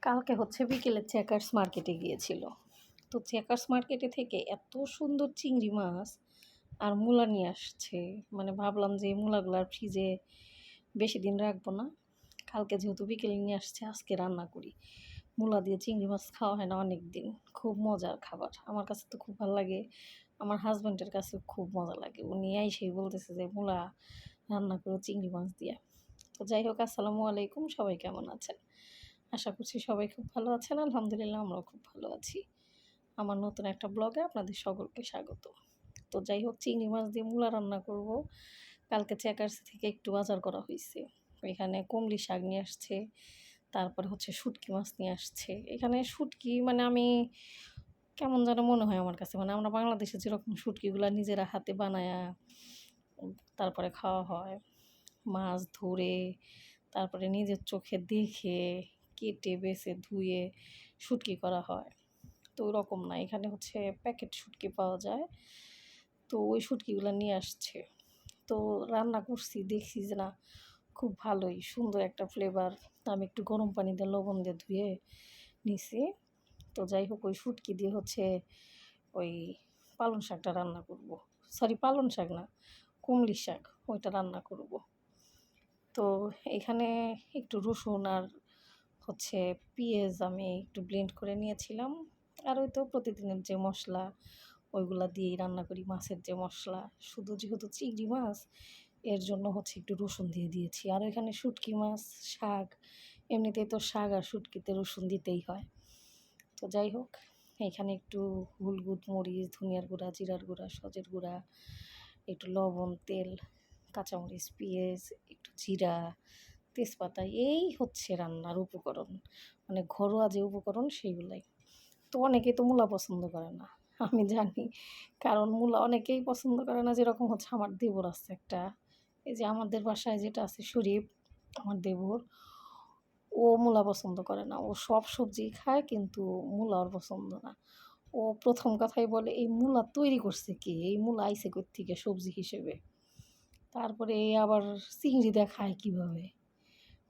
কালকে হচ্ছে বিকেলে চেকার্স মার্কেটে গিয়েছিল। তো চেকার্স মার্কেটে থেকে এত সুন্দর চিংড়ি মাছ আর মূলা নিয়ে আসছে। মানে ভাবলাম যে এই মূলাগুলো আর ফ্রিজে বেশি দিন রাখবো না। কালকে যেহেতু বিকেলে নিয়ে আসছে, আজকে রান্না করি। মূলা দিয়ে চিংড়ি মাছ খাওয়া হয় না অনেক দিন। খুব মজার খাবার। আমার কাছে তো খুব ভালো লাগে। আমার হাসব্যান্ডের কাছেও খুব মজা লাগে। উনি এসেই বলতেছে যে মূলা রান্না করো চিংড়ি মাছ দিয়ে। তো যাই হোক, আসসালামু আলাইকুম। সবাই কেমন আছেন? আশা করছি সবাই খুব ভালো আছেন। আলহামদুলিল্লাহ আমরাও খুব ভালো আছি। আমার নতুন একটা ব্লগে আপনাদের সকলকে স্বাগত। তো যাই হোক, চিংড়ি মাছ দিয়ে মূলা রান্না করব। কালকে চেকার্স থেকে একটু বাজার করা হয়েছে। এখানে কমলি শাক নিয়ে আসছে, তারপরে হচ্ছে শুটকি মাছ নিয়ে আসছে। এখানে শুটকি মানে আমি কেমন যেন মনে হয় আমার কাছে, মানে আমরা বাংলাদেশে যেরকম শুটকিগুলো নিজেরা হাতে বানায়া তারপরে খাওয়া হয়, মাছ ধরে তারপরে নিজের চোখে দেখে কেটে বেছে ধুয়ে শুটকি করা হয়, তো ওরকম না। এখানে হচ্ছে প্যাকেট শুটকি পাওয়া যায়। তো ওই শুটকিগুলো নিয়ে আসছে। তো রান্না করছি, দেখছি যে না, খুব ভালোই সুন্দর একটা ফ্লেভার। আমি একটু গরম পানি দিয়ে লবণ দিয়ে ধুয়ে নিছি। তো যাই হোক, ওই শুটকি দিয়ে হচ্ছে ওই পালং শাকটা রান্না করব। সরি, পালং শাক না, কুমড়ি শাক, ওইটা রান্না করব। তো এখানে একটু রসুন আর হচ্ছে পেঁয়াজ আমি একটু ব্লেন্ড করে নিয়েছিলাম। আর ওই তো প্রতিদিনের যে মশলা, ওইগুলা দিয়েই রান্না করি। মাছের যে মশলা, শুধু যেহেতু চিংড়ি মাছ, এর জন্য হচ্ছে একটু রসুন দিয়ে দিয়েছি। আর এখানে শুটকি মাছ, শাক, এমনিতেই তো শাক আর শুটকিতে রসুন দিতেই হয়। তো যাই হোক, এখানে একটু হলুদ, মরিচ, ধনিয়ার গুঁড়া, জিরার গুঁড়া, সজের গুঁড়া, একটু লবণ, তেল, কাঁচামরিচ, পেঁয়াজ, একটু জিরা, তেজপাতা, এই হচ্ছে রান্নার উপকরণ। মানে ঘরোয়া যে উপকরণ সেইগুলাই। তো অনেকেই তো মূলা পছন্দ করে না, আমি জানি। কারণ মূলা অনেকেই পছন্দ করে না। যেরকম হচ্ছে আমার দেবর আছে একটা, এই যে আমাদের বাসায় যেটা আছে শরীফ, আমার দেবর, ও মূলা পছন্দ করে না। ও সব সবজি খায় কিন্তু মূলা ওর পছন্দ না। ও প্রথম কথাই বলে, এই মূলা তৈরি করছে কে? এই মূলা আইছে কোত্থেকে সবজি হিসেবে? তারপরে আবার চিংড়ি দিয়ে খায় কীভাবে?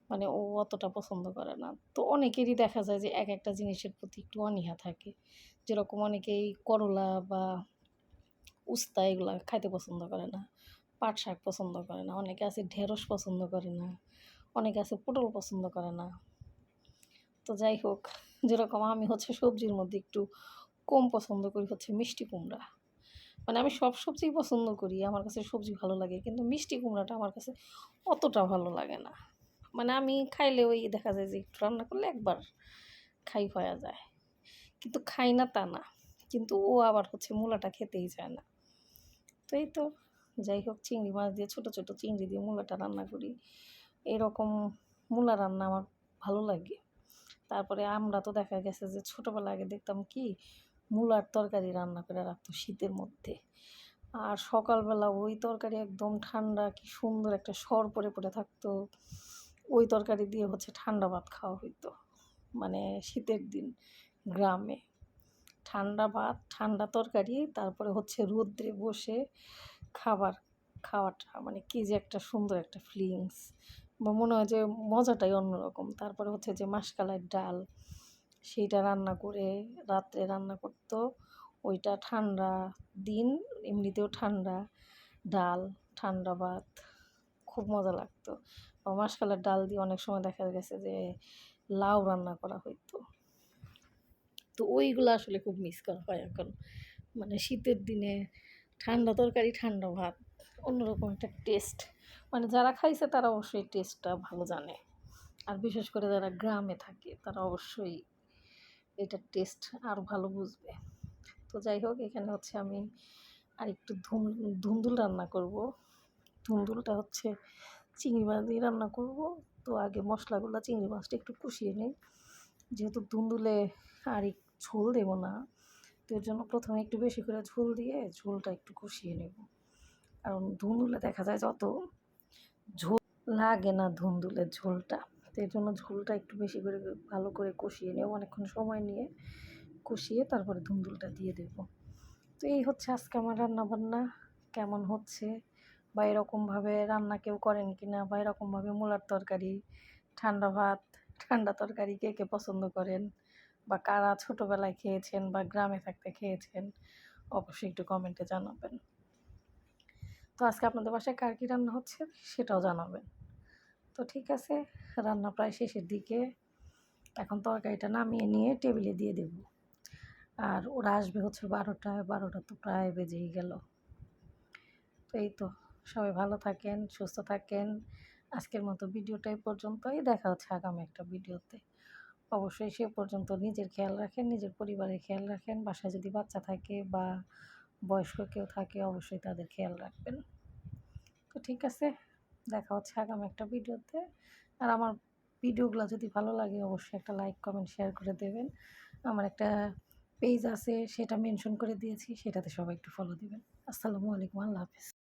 মানে ও অতটা পছন্দ করে না। তো অনেকেরই দেখা যায় যে এক একটা জিনিসের প্রতি একটু অনীহা থাকে। যেরকম অনেকেই করলা বা উস্তা এগুলা খাইতে পছন্দ করে না। পাট শাক পছন্দ করে না। অনেকে আছে ঢেঁড়স পছন্দ করে না। অনেকে আছে পটল পছন্দ করে না। তো যাই হোক, যেরকম আমি হচ্ছে সবজির মধ্যে একটু কম পছন্দ করি হচ্ছে মিষ্টি কুমড়া। মানে আমি সব সবজিই পছন্দ করি, আমার কাছে সবজি ভালো লাগে, কিন্তু মিষ্টি কুমড়াটা আমার কাছে অতটা ভালো লাগে না। মানে আমি খাইলে ওই দেখা যায় যে একটু রান্না করলে একবার খাই হয়ে যায়, কিন্তু খাই না তা না। কিন্তু ও আবার হচ্ছে মূলাটা খেতেই চায় না। তো এই তো, যাই হোক, চিংড়ি মাছ দিয়ে ছোটো ছোটো চিংড়ি দিয়ে মূলাটা রান্না করি। এরকম মূলা রান্না আমার ভালো লাগে। তারপরে আমরা তো দেখা গেছে যে ছোটোবেলা আগে দেখতাম কি, মূলার তরকারি রান্না করে রাখতো শীতের মধ্যে। আর সকালবেলা ওই তরকারি একদম ঠান্ডা, কি সুন্দর একটা সর পড়ে পড়ে থাকতো। ওই তরকারি দিয়ে হচ্ছে ঠান্ডা ভাত খাওয়া হইতো। মানে শীতের দিন গ্রামে ঠান্ডা ভাত, ঠান্ডা তরকারি, তারপরে হচ্ছে রৌদ্রে বসে খাবার খাওয়াটা মানে কি যে একটা সুন্দর একটা ফিলিংস, বা মনে হয় যে মজাটাই অন্যরকম। তারপরে হচ্ছে যে মাসকলাইয়ের ডাল, সেইটা রান্না করে রাত্রে রান্না করতো। ওইটা ঠান্ডা দিন, এমনিতেও ঠান্ডা ডাল, ঠান্ডা ভাত, খুব মজা লাগতো। বা মাসকলাইয়ের ডাল দিয়ে অনেক সময় দেখা গেছে যে লাউ রান্না করা হইতো। তো ওইগুলো আসলে খুব মিস করা হয় এখন। মানে শীতের দিনে ঠান্ডা তরকারি, ঠান্ডা ভাত, অন্যরকম একটা টেস্ট। মানে যারা খাইছে তারা অবশ্যই টেস্টটা ভালো জানে। আর বিশেষ করে যারা গ্রামে থাকে তারা অবশ্যই এটার টেস্ট আরও ভালো বুঝবে। তো যাই হোক, এখানে হচ্ছে আমি আরেকটু ধুন্দুল রান্না করব। ধুন্দুলটা হচ্ছে চিংড়ি মাছ দিয়ে রান্না করব। তো আগে মশলাগুলো, চিংড়ি মাছটা একটু কষিয়ে নিই, যেহেতু ধুন্দুলে আর ঝোল দেবো না। তো এর জন্য প্রথমে একটু বেশি করে ঝোল দিয়ে ঝোলটা একটু কষিয়ে নেব। কারণ ধুন্দুলে দেখা যায় যত ঝোল লাগে না ধুন্দুলের ঝোলটা, তো এর জন্য ঝোলটা একটু বেশি করে ভালো করে কষিয়ে নেব, অনেকক্ষণ সময় নিয়ে কষিয়ে তারপরে ধুন্দুলটা দিয়ে দেব। তো এই হচ্ছে আজকে আমার রান্নাবান্না। কেমন হচ্ছে, বা এরকমভাবে রান্না কেউ করেন কি না, বা এরকমভাবে মূলার তরকারি, ঠান্ডা ভাত, ঠান্ডা তরকারি কে কে পছন্দ করেন বা কারা ছোটোবেলায় খেয়েছেন বা গ্রামে থাকতে খেয়েছেন অবশ্যই একটু কমেন্টে জানাবেন। তো আজকে আপনাদের বাসায় কার কী রান্না হচ্ছে সেটাও জানাবেন। তো ঠিক আছে, রান্না প্রায় শেষের দিকে। এখন তরকারিটা নামিয়ে নিয়ে টেবিলে দিয়ে দেব। আর ওরা আসবে হচ্ছে 12টায়, 12টা তো প্রায় বেজেই গেল। তো এই তো, সবাই ভালো থাকেন, সুস্থ থাকেন। আজকের মতো ভিডিওটা এই পর্যন্তই। দেখা হচ্ছে আগামী একটা ভিডিওতে। অবশ্যই সে পর্যন্ত নিজের খেয়াল রাখেন, নিজের পরিবারের খেয়াল রাখেন। বাসায় যদি বাচ্চা থাকে বা বয়স্ক কেউ থাকে অবশ্যই তাদের খেয়াল রাখবেন। তো ঠিক আছে, দেখা হচ্ছে আগামী একটা ভিডিওতে। আর আমার ভিডিওগুলো যদি ভালো লাগে অবশ্যই একটা লাইক, কমেন্ট, শেয়ার করে দেবেন। আমার একটা পেজ আছে সেটা মেনশন করে দিয়েছি, সেটাতে সবাই একটু ফলো দিবেন। আসসালামু আলাইকুম, আল্লাহ হাফেজ।